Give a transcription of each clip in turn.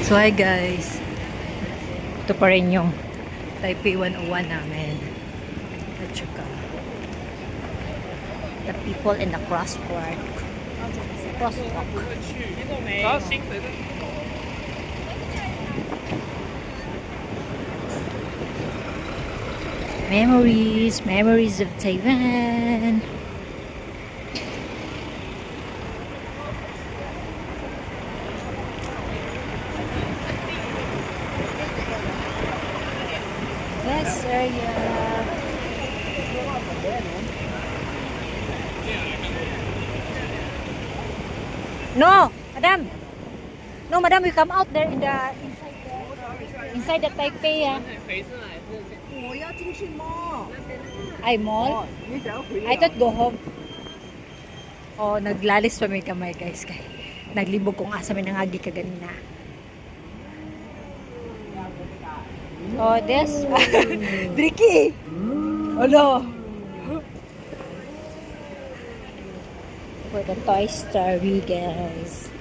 So hi guys, ito pa rin yung Taipei 101 namin. At saka the people in the crosswalk. Memories of Taiwan. Yes, area. No, madam. No, madam, we come out there in the inside the Taipei. Ay, mall? I thought go home. Oh, naglalis pa may kamay guys. Naglibog kung asa may nangagi ka ganina. Oh, this. Tricky. Oh no. For the Toy Story, guys.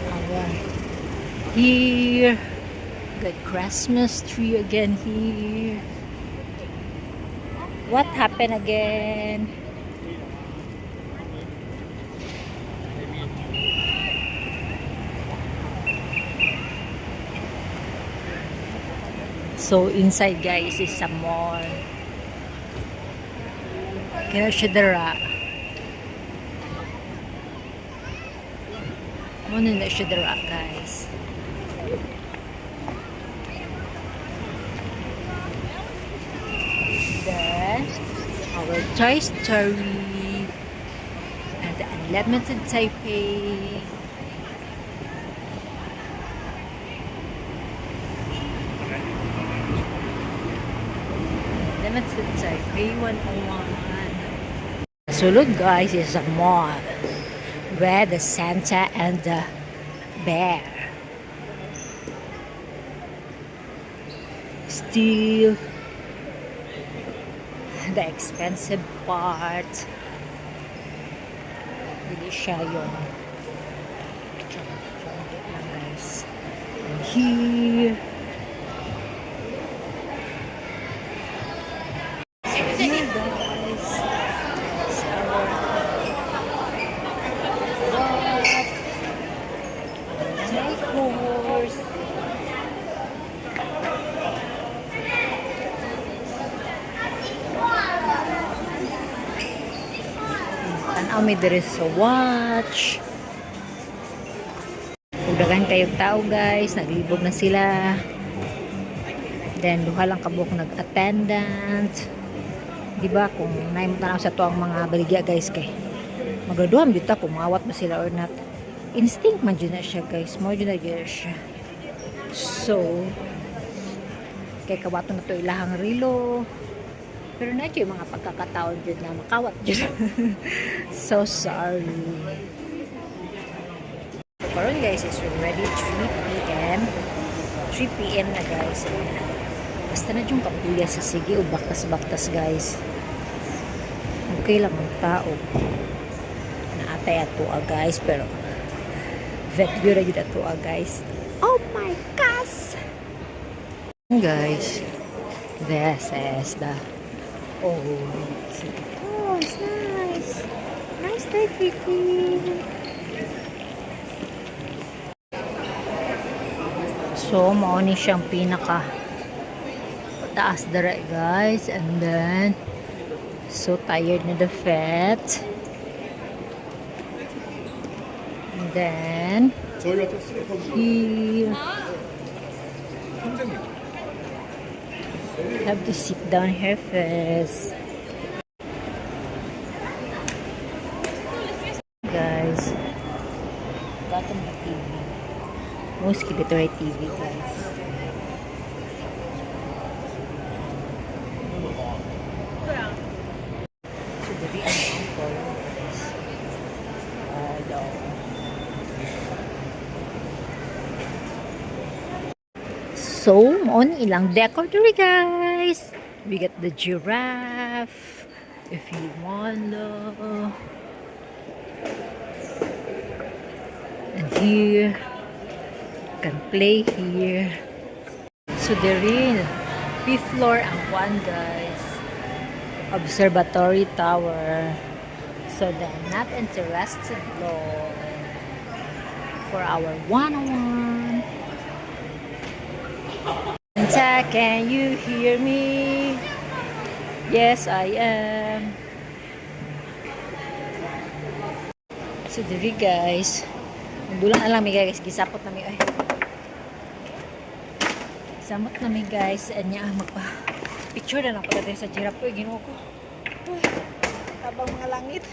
Alright. Here. Good Christmas tree again here. What happened again? So inside guys is a mall. Kaya siya dara. Muna na siya dara guys. Then our Toy Story and the Unlimited Taipei. Unlimited Taipei 101. Sulod guys is a mall where the Santa and the bear still the expensive part. Hindi siya yung guys. And here may there is a watch. Udagan kayong tao guys, naglibog na sila. Then duha lang kabuk nag-attendant. Diba kung naimutanaw sa to ang mga baligya guys kay magaduham dito kung mawat ba sila or not. Instinct man dyan na siya guys, more dyan na dyan siya. So kay kawato na to ilahang rilo. Pero na yung mga pagkakataon dyan na makawat dyan. So sorry. So karon guys is already 3 p.m. 3 p.m. na guys. Basta na yung kapulya sa sige o baktas-baktas guys. Okay lang ang tao. Naatay ato guys. Pero vet view na yun ato guys. Oh my gosh! Guys, this is the oh, it's nice. Nice day, Kiki. So, mauni siyang pinaka taas dara, guys. And then, so tired na the fat. And then, here. Have to sit down here first. Guys, got on the TV. Most kibitory TV, guys. So, the uncle, guys. So, on ilang decor guys. We got the giraffe. If you wanna. And here, you can play here. So there is fifth floor ang one guys. Observatory tower. So the not interested floor for our 101. Anta, can you hear me? Yes, I am. So diri guys, nandulan na lang mi guys, gisapot na mi ay. Samot na mi guys, anya magpa picture na lang ko dito sa giraffe ko, Ginoo ko. Tabang mga langit.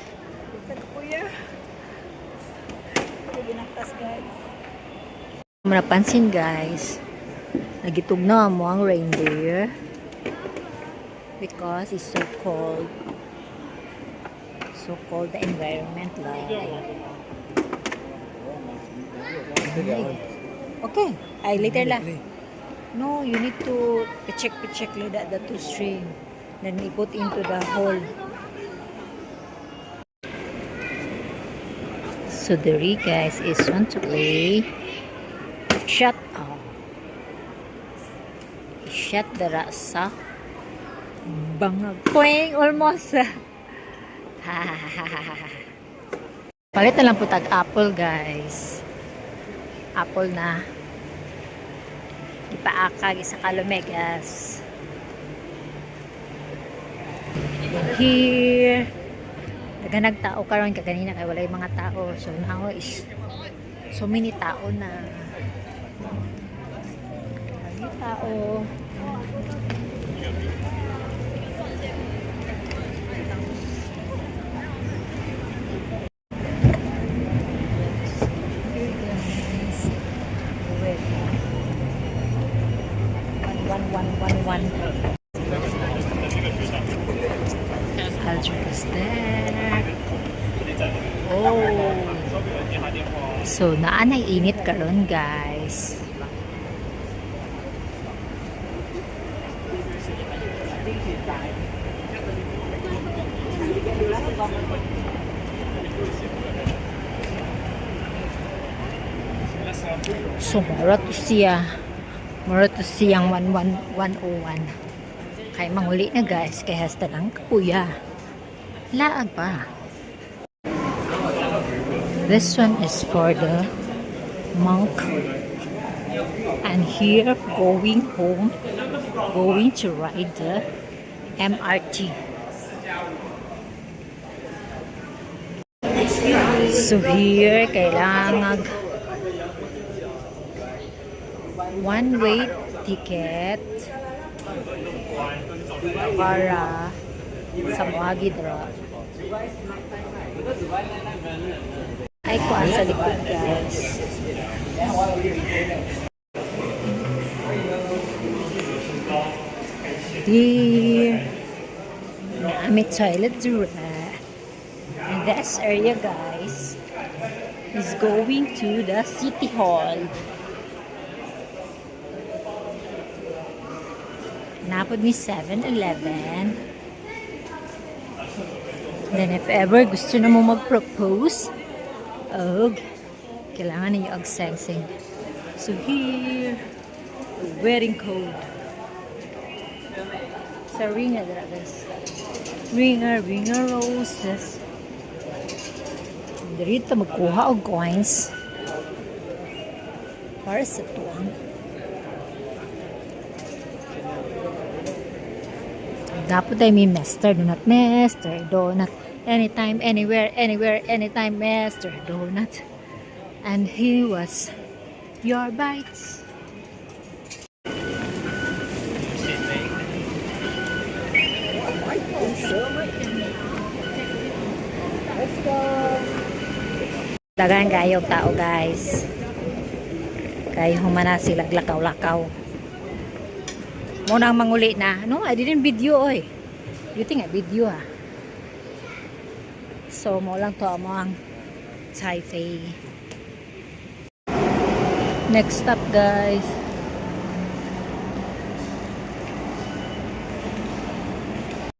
Sa kuya. Ginaktas guys. Napansin guys, nagitugnaw mo ang reindeer because it's so cold. So cold the environment like. Okay, I later lang. No, you need to check the two string. Then we put into the hole. So the guys is want to play. Shut up. Shut the rasa. Bangag. Poing almost. Palit na lang po tag apple guys. Apple na. Ipaakag isa kalumegas. Here. Daganag tao karon kaganina kay walay mga tao. So now is so many tao na. Marami tao. One. Culture is there. Oh. So, naanay init karon guys. So, mara to siyang 101. Kay manguli na guys, kay hasta lang kuya. Laag pa. This one is for the monk. And here, going home, going to ride the MRT. So here, kailangan one-way ticket para sa Moagi Dra. Ay, kuan sa likod guys. Here, naamit toilet dura. And this area guys is going to the City Hall. Napod ni 7-Eleven. Then if ever gusto na mo mag-propose, kailangan niyo ag-sing. So here, wedding code. Sa ringa dira guys. Ringer roses. Dito magkuha og coins. Para sa tuwang. Dapat ay may Mr. Donut. Anytime, anywhere, anytime, Mr. Donut. And he was your bites. Let's go. Dagan kayong tao guys. Kaya humana sila lakaw-lakaw. Muna ang manguli na. No, I didn't video oy. You think I video ha? So, mo lang to mo ang Taipei. Next stop guys.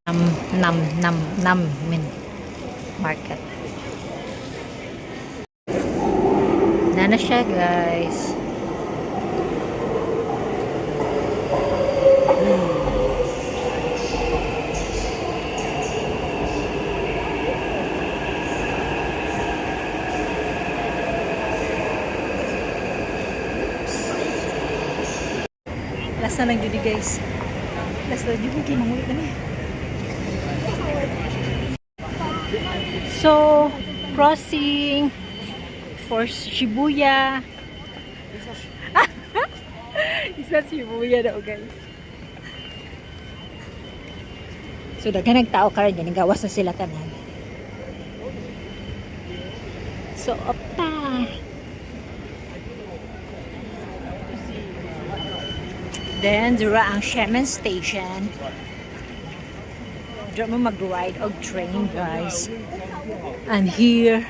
Nam, nam, nam, nam, min market. Na siya, guys. Last na lang judi, guys. Last na judi, kaya mangulit na niya. So, crossing for Shibuya. Isa Shibuya daw, guys. So, daghan nagtao karon yan. Gawas na sila tanan. So, opta. Then, dura ang Shemen Station. Dura mo mag-ride og train, guys. And here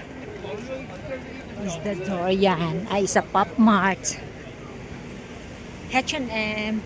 is the door yan. Ay, isa Pop Mart. H&M.